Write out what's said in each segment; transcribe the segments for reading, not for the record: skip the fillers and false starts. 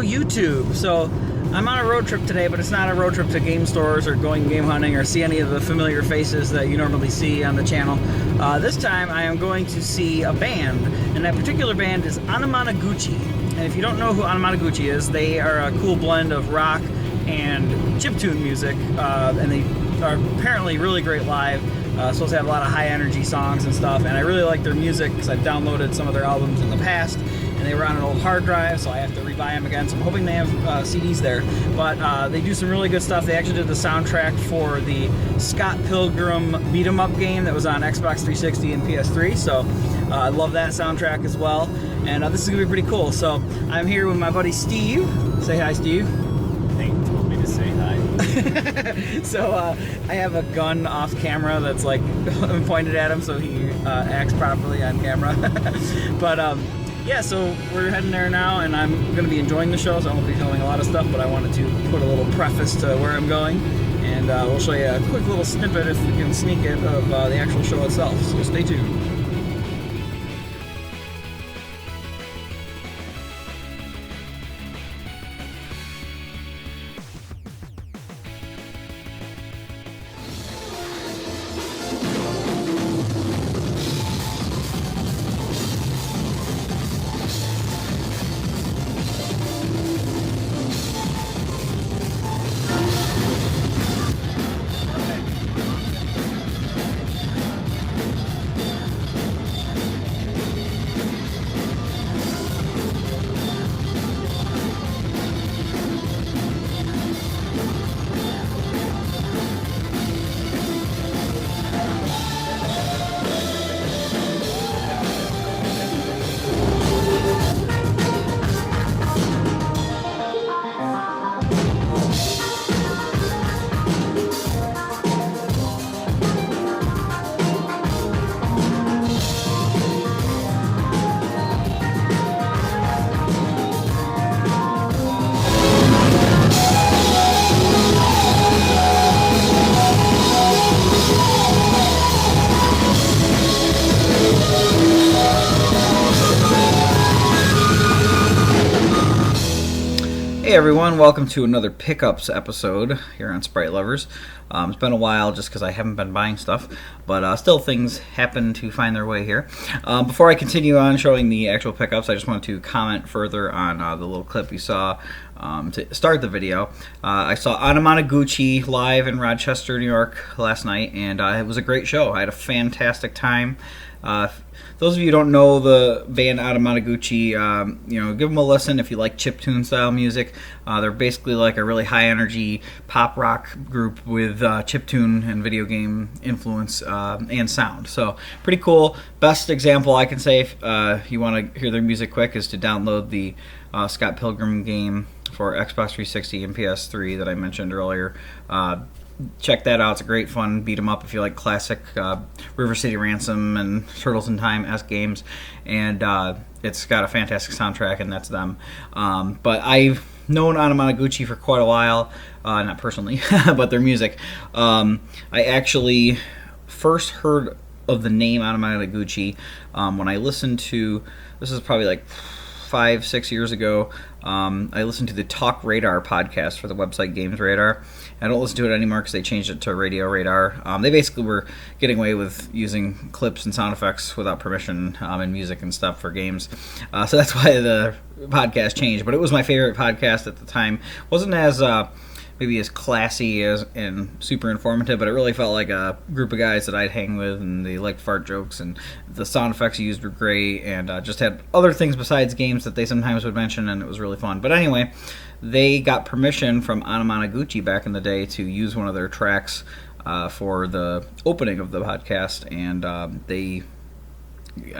YouTube. So I'm on a road trip today, but it's not a road trip to game stores or going game hunting or see any of the familiar faces that you normally see on the channel. This time I am going to see a band, and that particular band is Anamanaguchi. And if you don't know who Anamanaguchi is, they are a cool blend of rock and chiptune music, and they are apparently really great live. Supposed to have a lot of high energy songs and stuff, and I really like their music because I've downloaded some of their albums in the past, and they were on an old hard drive, so I have to rebuy them again, so I'm hoping they have CDs there. But they do some really good stuff. They actually did the soundtrack for the Scott Pilgrim beat 'em up game that was on Xbox 360 and PS3, so I love that soundtrack as well, and this is going to be pretty cool. So I'm here with my buddy Steve. Say hi, Steve. Nate told me to say hi. So I have a gun off camera that's like pointed at him so he acts properly on camera. But yeah, so we're heading there now, and I'm going to be enjoying the show, so I won't be filming a lot of stuff, but I wanted to put a little preface to where I'm going, and we'll show you a quick little snippet, if we can sneak it, of the actual show itself, so stay tuned. Hey everyone, welcome to another Pickups episode here on Sprite Lovers. It's been a while just because I haven't been buying stuff, but still things happen to find their way here. Before I continue on showing the actual pickups, I just wanted to comment further on the little clip you saw to start the video. I saw Anamanaguchi live in Rochester, New York last night, and it was a great show. I had a fantastic time. Those of you who don't know the band Anamanaguchi, give them a listen if you like chiptune style music. They're basically like a really high energy pop rock group with chiptune and video game influence and sound. So pretty cool. Best example I can say if you want to hear their music quick is to download the Scott Pilgrim game for Xbox 360 and PS3 that I mentioned earlier. Check that out. It's a great fun beat 'em up if you like classic River City Ransom and Turtles in Time-esque games, and it's got a fantastic soundtrack, and that's them. But I've known Anamanaguchi for quite a while, not personally, but their music. I actually first heard of the name Anamanaguchi when I listened to, this is probably like 5-6 years ago, I listened to the Talk Radar podcast for the website Games Radar. I don't listen to it anymore because they changed it to Radio Radar. They basically were getting away with using clips and sound effects without permission in music and stuff for games. So that's why the podcast changed. But it was my favorite podcast at the time. Wasn't as maybe as classy and super informative, but it really felt like a group of guys that I'd hang with, and they liked fart jokes, and the sound effects used were great, and just had other things besides games that they sometimes would mention, and it was really fun. But anyway, they got permission from Anamanaguchi back in the day to use one of their tracks for the opening of the podcast, and they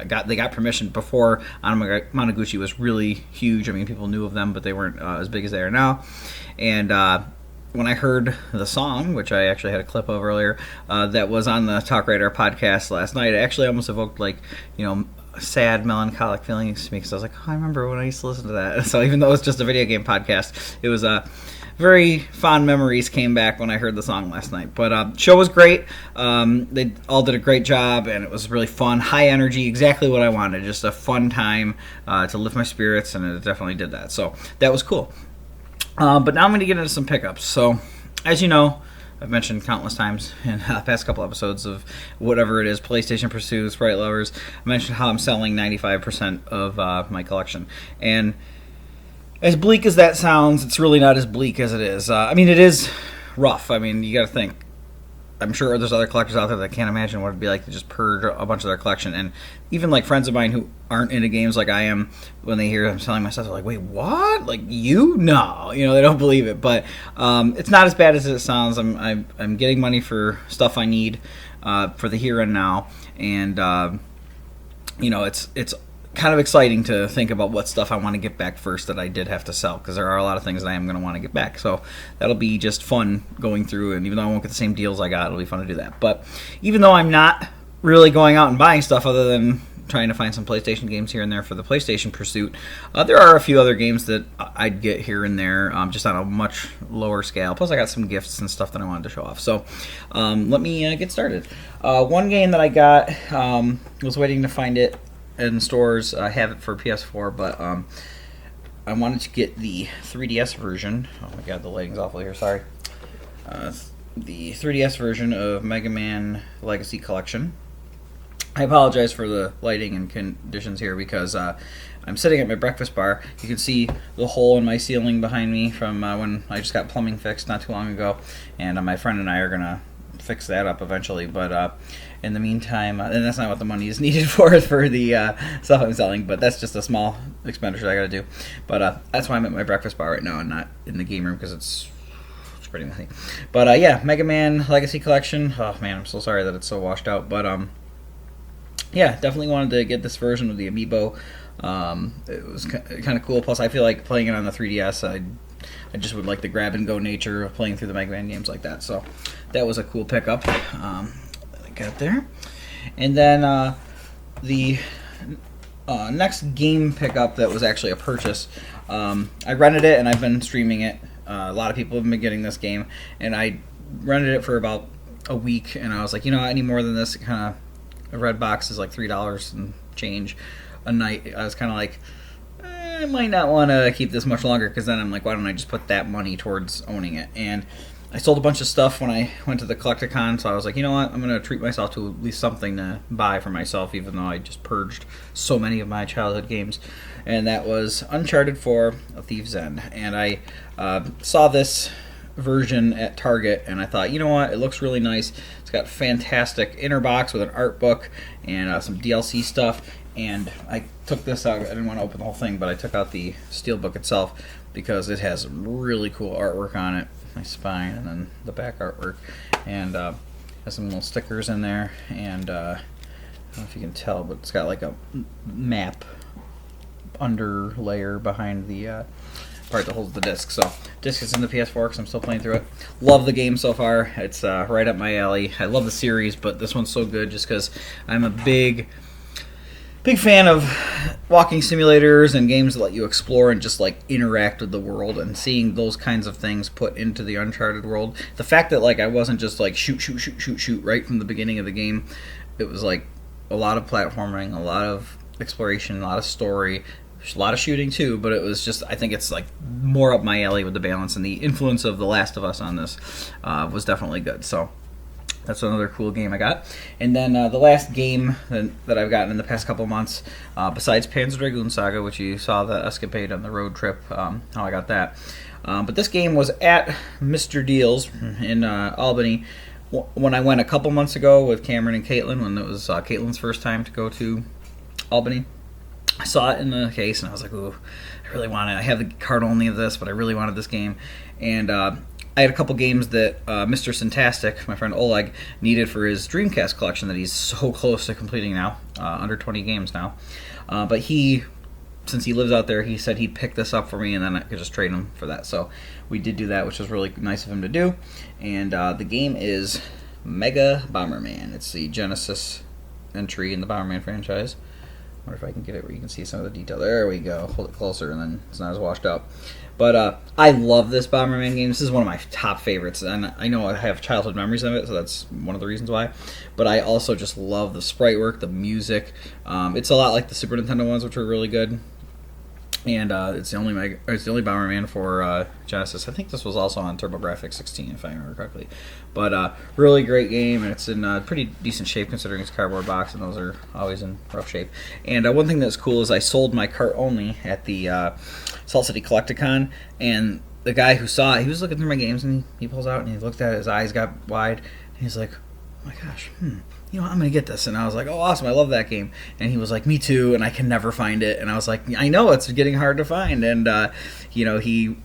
got permission before Anamanaguchi was really huge. I mean, people knew of them, but they weren't as big as they are now. And when I heard the song, which I actually had a clip of earlier, that was on the Talk Radar podcast last night, it actually almost evoked, like, sad, melancholic feelings to me, because I was like, oh, I remember when I used to listen to that. So even though it's just a video game podcast, it was very fond memories came back when I heard the song last night. But show was great. They all did a great job, and it was really fun, high energy, exactly what I wanted. Just a fun time to lift my spirits, and it definitely did that. So that was cool. But now I'm going to get into some pickups. So, as you know, I've mentioned countless times in the past couple episodes of whatever it is, PlayStation Pursuit, Sprite Lovers. I mentioned how I'm selling 95% of my collection. And as bleak as that sounds, it's really not as bleak as it is. I mean, it is rough. I mean, you got to think. I'm sure there's other collectors out there that can't imagine what it'd be like to just purge a bunch of their collection. And even like friends of mine who aren't into games like I am, when they hear I'm selling my stuff, they're like, "Wait, what? Like you? No, they don't believe it." But it's not as bad as it sounds. I'm getting money for stuff I need for the here and now, and it's kind of exciting to think about what stuff I want to get back first that I did have to sell, because there are a lot of things that I am going to want to get back. So that'll be just fun going through, and even though I won't get the same deals I got, it'll be fun to do that. But even though I'm not really going out and buying stuff other than trying to find some PlayStation games here and there for the PlayStation Pursuit, there are a few other games that I'd get here and there, just on a much lower scale. Plus I got some gifts and stuff that I wanted to show off. So let me get started. One game that I got, was waiting to find it in stores. I have it for PS4, but I wanted to get the 3DS version. Oh my god, the lighting's awful here, sorry. The 3DS version of Mega Man Legacy Collection. I apologize for the lighting and conditions here because I'm sitting at my breakfast bar. You can see the hole in my ceiling behind me from when I just got plumbing fixed not too long ago, and my friend and I are going to fix that up eventually, but in the meantime, and that's not what the money is needed for the stuff I'm selling, but that's just a small expenditure I gotta do. But that's why I'm at my breakfast bar right now and not in the game room, because it's pretty messy. But yeah, Mega Man Legacy Collection. Oh man, I'm so sorry that it's so washed out, but yeah, definitely wanted to get this version of the amiibo. It was kind of cool. Plus I feel like playing it on the 3DS, I just would like the grab and go nature of playing through the Mega Man games like that. So that was a cool pickup that I got there. And then the next game pickup that was actually a purchase, I rented it and I've been streaming it. A lot of people have been getting this game, and I rented it for about a week, and I was like, any more than this, kind of a red box is like $3 and change a night. I was kind of like, I might not want to keep this much longer, because then I'm like, why don't I just put that money towards owning it? And I sold a bunch of stuff when I went to the Collecticon, so I was like, you know what, I'm going to treat myself to at least something to buy for myself, even though I just purged so many of my childhood games. And that was Uncharted 4: A Thief's End. And I saw this version at Target, and I thought, you know what, it looks really nice. It's got fantastic inner box with an art book and some DLC stuff. And I took this out. I didn't want to open the whole thing, but I took out the steelbook itself because it has really cool artwork on it. My spine and then the back artwork, and has some little stickers in there. And I don't know if you can tell, but it's got like a map under layer behind the part that holds the disc. So disc is in the PS4 because I'm still playing through it. Love the game so far. It's right up my alley. I love the series, but this one's so good just because I'm a big fan of walking simulators and games that let you explore and just like interact with the world, and seeing those kinds of things put into the Uncharted world. The fact that like I wasn't just like shoot right from the beginning of the game. It was like a lot of platforming, a lot of exploration, a lot of story, a lot of shooting too, but it was just, I think it's like more up my alley with the balance, and the influence of The Last of Us on this was definitely good. So that's another cool game I got. And then the last game that I've gotten in the past couple months, besides Panzer Dragoon Saga, which you saw the escapade on the road trip, how I got that. But this game was at Mr. Deals in Albany when I went a couple months ago with Cameron and Caitlin, when it was Caitlin's first time to go to Albany. I saw it in the case, and I was like, ooh, I really want it. I have the card only of this, but I really wanted this game. And I had a couple games that Mr. Syntastic, my friend Oleg, needed for his Dreamcast collection that he's so close to completing now, under 20 games now. But since he lives out there, he said he'd pick this up for me, and then I could just trade him for that. So we did do that, which was really nice of him to do. And the game is Mega Bomberman. It's the Genesis entry in the Bomberman franchise. wonder if I can get it where you can see some of the detail. There we go. Hold it closer, and then it's not as washed out. But I love this Bomberman game. This is one of my top favorites, and I know I have childhood memories of it, so that's one of the reasons why. But I also just love the sprite work, the music. It's a lot like the Super Nintendo ones, which are really good. And it's the only Bomberman for Genesis. I think this was also on TurboGrafx 16, if I remember correctly. But really great game, and it's in pretty decent shape considering it's a cardboard box, and those are always in rough shape. And one thing that's cool is I sold my cart only at the Salt City Collecticon, and the guy who saw it, he was looking through my games, and he pulls out, and he looked at it, his eyes got wide, and he's like, oh my gosh, you know, I'm going to get this. And I was like, oh, awesome, I love that game. And he was like, me too, and I can never find it. And I was like, I know, it's getting hard to find. And, you know, he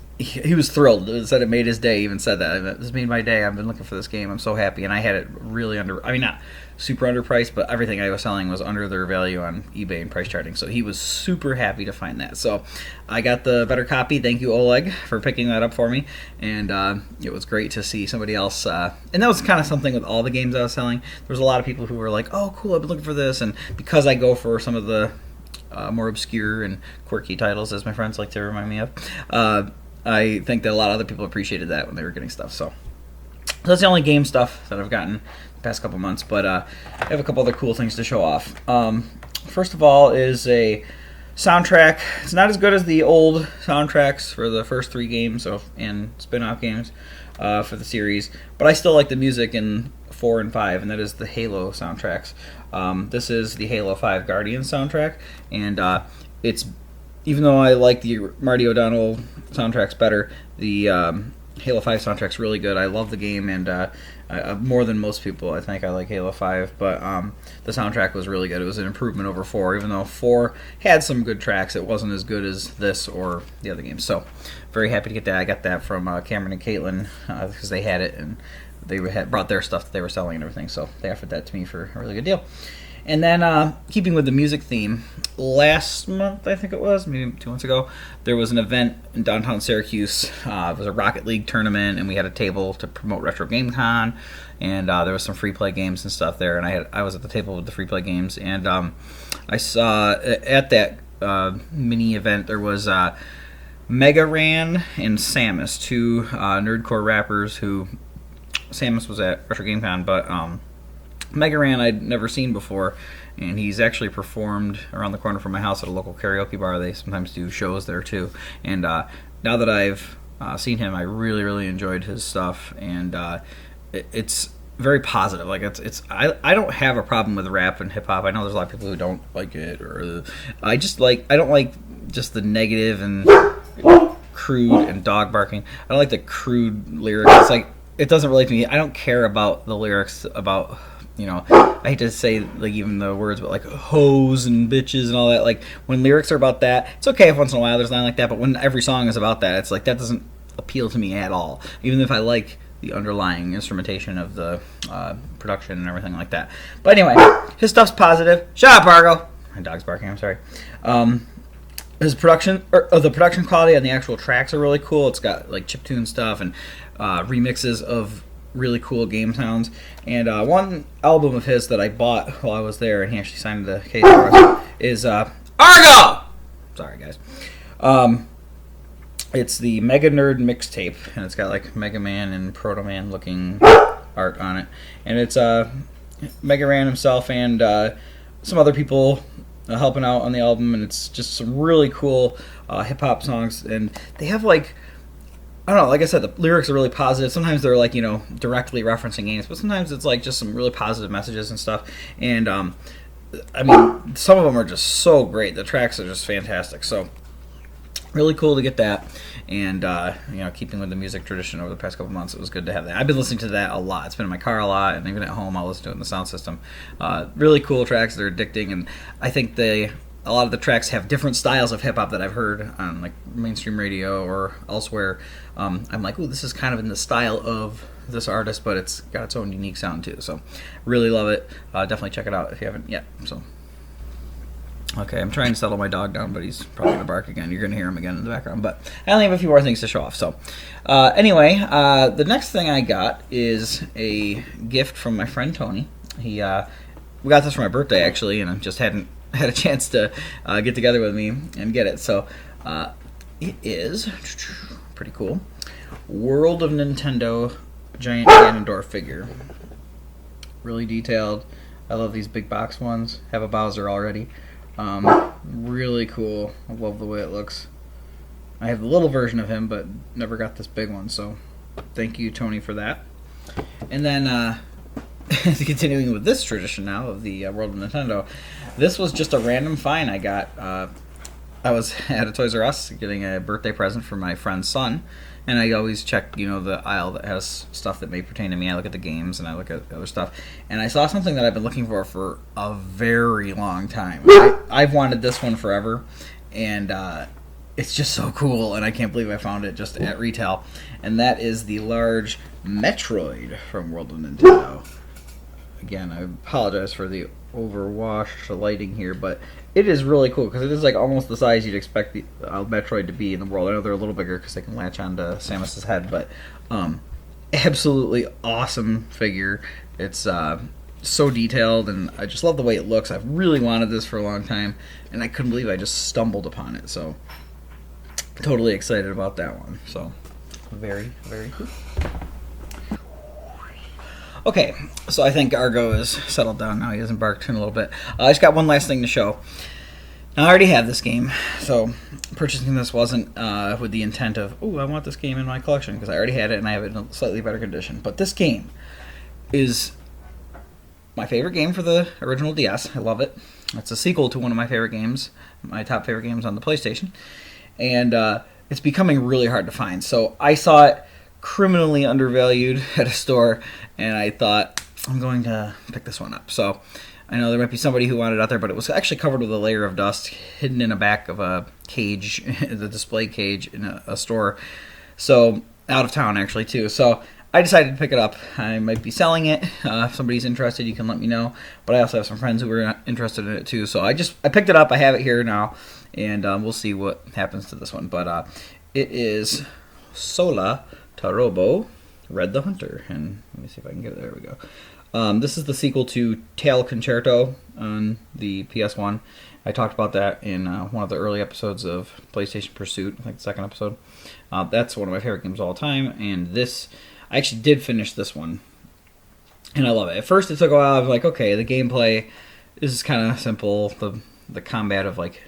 was thrilled. It said it made his day, he even said that. This made my day. I've been looking for this game. I'm so happy. And I had it really not super underpriced, but everything I was selling was under their value on eBay and price charting. So he was super happy to find that. So I got the better copy. Thank you, Oleg, for picking that up for me. And it was great to see somebody else. And that was kind of something with all the games I was selling. There was a lot of people who were like, oh, cool, I've been looking for this. And because I go for some of the more obscure and quirky titles, as my friends like to remind me of, I think that a lot of other people appreciated that when they were getting stuff. So that's the only game stuff that I've gotten the past couple months, but I have a couple other cool things to show off. First of all is a soundtrack. It's not as good as the old soundtracks for the first 3 games and spin-off games for the series, but I still like the music in 4 and 5, and that is the Halo soundtracks. This is the Halo 5 Guardians soundtrack, and it's, even though I like the Marty O'Donnell soundtracks better, the Halo 5 soundtrack's really good. I love the game, and more than most people, I think I like Halo 5, but the soundtrack was really good. It was an improvement over 4, even though 4 had some good tracks. It wasn't as good as this or the other games. So very happy to get that. I got that from Cameron and Caitlin because they had it, and they had brought their stuff that they were selling and everything, so they offered that to me for a really good deal. And then, keeping with the music theme, last month, I think it was, maybe 2 months ago, there was an event in downtown Syracuse. It was a Rocket League tournament, and we had a table to promote Retro Game Con, and there was some free play games and stuff there, and I was at the table with the free play games, and I saw at that mini event there was Mega Ran and Samus, 2 nerdcore rappers who, Samus was at Retro Game Con, but Mega Ran I'd never seen before, and he's actually performed around the corner from my house at a local karaoke bar. They sometimes do shows there too, and now that I've seen him, I really, really enjoyed his stuff, and it's very positive. Like I don't have a problem with rap and hip hop. I know there's a lot of people who don't like it, or I don't like just the negative and crude and dog barking. I don't like the crude lyrics. It's like, it doesn't relate to me. I don't care about the lyrics about, you know, I hate to say like even the words, but like hoes and bitches and all that. Like when lyrics are about that, it's okay if once in a while there's nothing like that, but when every song is about that, it's like that doesn't appeal to me at all. Even if I like the underlying instrumentation of the production and everything like that. But anyway, his stuff's positive. Shut up, Argo. My dog's barking. I'm sorry. His production, or the production quality on the actual tracks are really cool. It's got like chiptune stuff and remixes of really cool game sounds. And one album of his that I bought while I was there, and he actually signed the case for us, is Argo! Sorry, guys. It's the Mega Nerd mixtape, and it's got like Mega Man and Proto Man looking art on it. And it's Mega Ran himself and some other people helping out on the album, and it's just some really cool hip-hop songs. And they have like, I don't know, like I said, the lyrics are really positive. Sometimes they're like, you know, directly referencing games, but sometimes it's like just some really positive messages and stuff. And I mean, some of them are just so great. The tracks are just fantastic. So really cool to get that. And you know, keeping with the music tradition over the past couple months, it was good to have that. I've been listening to that a lot. It's been in my car a lot, and even at home I'll listen to it in the sound system. Really cool tracks. They're addicting, and I think a lot of the tracks have different styles of hip-hop that I've heard on like mainstream radio or elsewhere. I'm like, ooh, this is kind of in the style of this artist, but it's got its own unique sound too. So really love it. Definitely check it out if you haven't yet. So okay, I'm trying to settle my dog down, but he's probably going to bark again. You're going to hear him again in the background. But I only have a few more things to show off. So anyway, the next thing I got is a gift from my friend Tony. We got this for my birthday, actually, and I just hadn't had a chance to get together with me and get it. So it is pretty cool. World of Nintendo giant Ganondorf figure. Really detailed. I love these big box ones. Have a Bowser already. Really cool. I love the way it looks. I have the little version of him, but never got this big one, so thank you, Tony, for that. And then, continuing with this tradition now of the World of Nintendo, this was just a random find I got. I was at a Toys R Us getting a birthday present for my friend's son, and I always check, the aisle that has stuff that may pertain to me. I look at the games and I look at other stuff, and I saw something that I've been looking for a very long time. I've wanted this one forever, and it's just so cool, and I can't believe I found it just at retail. And that is the large Metroid from World of Nintendo. Again, I apologize for the overwashed lighting here, but it is really cool because it is like almost the size you'd expect the Metroid to be in the world. I know they're a little bigger because they can latch onto Samus's head, but absolutely awesome figure. It's so detailed, and I just love the way it looks. I've really wanted this for a long time, and I couldn't believe I just stumbled upon it. So totally excited about that one. So very, very cool. Okay, so I think Argo is settled down now. He hasn't barked in a little bit. I just got one last thing to show. Now, I already have this game, so purchasing this wasn't with the intent of, I want this game in my collection, because I already had it and I have it in a slightly better condition. But this game is my favorite game for the original DS. I love it. It's a sequel to one of my favorite games, my top favorite games on the PlayStation. And it's becoming really hard to find. So I saw it criminally undervalued at a store, and I thought, I'm going to pick this one up. So I know there might be somebody who wanted it out there, but it was actually covered with a layer of dust, hidden in the back of a cage, the display cage in a store. So out of town, actually, too. So I decided to pick it up. I might be selling it. If somebody's interested, you can let me know. But I also have some friends who are interested in it, too. So I picked it up. I have it here now, and we'll see what happens to this one. But it is Sola Tarobo, Red the Hunter, and let me see if I can get it. There we go. This is the sequel to Tail Concerto on the PS1. I talked about that in one of the early episodes of PlayStation Pursuit, I think the second episode. That's one of my favorite games of all time, and I actually did finish this one, and I love it. At first it took a while. I was like, okay, the gameplay is kind of simple. The combat of like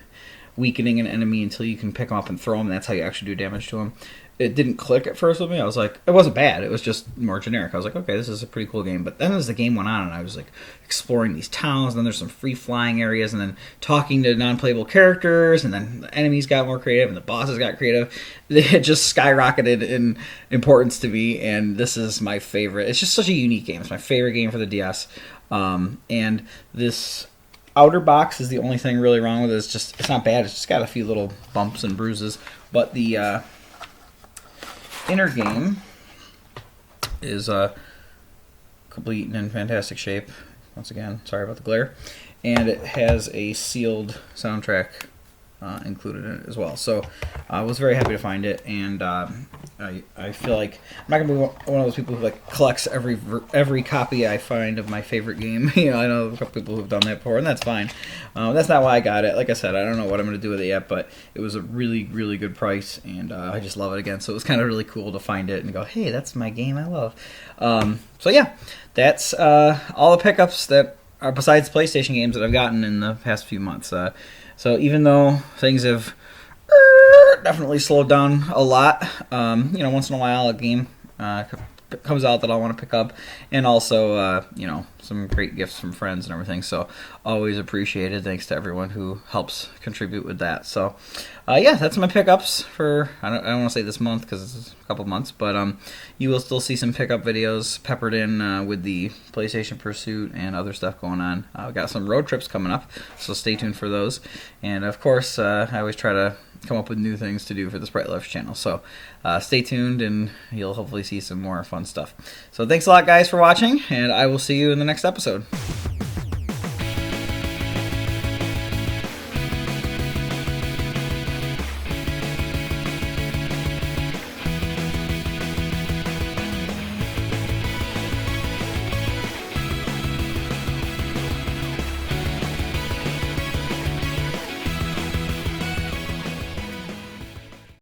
weakening an enemy until you can pick them up and throw them, that's how you actually do damage to them. It didn't click at first with me. I was like, it wasn't bad. It was just more generic. I was like, okay, this is a pretty cool game. But then as the game went on, and I was like exploring these towns, and then there's some free-flying areas, and then talking to non-playable characters, and then the enemies got more creative, and the bosses got creative. It just skyrocketed in importance to me, and this is my favorite. It's just such a unique game. It's my favorite game for the DS. And this outer box is the only thing really wrong with it. It's not bad. It's just got a few little bumps and bruises. But the inner game is complete and in fantastic shape. Once again, sorry about the glare. And it has a sealed soundtrack included in it as well. So I was very happy to find it, and I feel like I'm not gonna be one of those people who like collects every copy I find of my favorite game. I know a couple people who've done that before, and that's fine. That's not why I got it. Like I said, I don't know what I'm gonna do with it yet, but it was a really, really good price, and I just love it again. So it was kind of really cool to find it and go, hey, that's my game I love. So yeah, that's all the pickups that are besides PlayStation games that I've gotten in the past few months. So even though things have definitely slowed down a lot, once in a while a game comes out that I want to pick up, and also some great gifts from friends and everything. So always appreciated. Thanks to everyone who helps contribute with that. So that's my pickups for I don't want to say this month because it's a couple months, but you will still see some pickup videos peppered in with the PlayStation Pursuit and other stuff going on. I've got some road trips coming up, so stay tuned for those. And of course, I always try to come up with new things to do for the Sprite Lovers channel. So stay tuned, and you'll hopefully see some more fun stuff. So thanks a lot, guys, for watching, and I will see you in the next episode.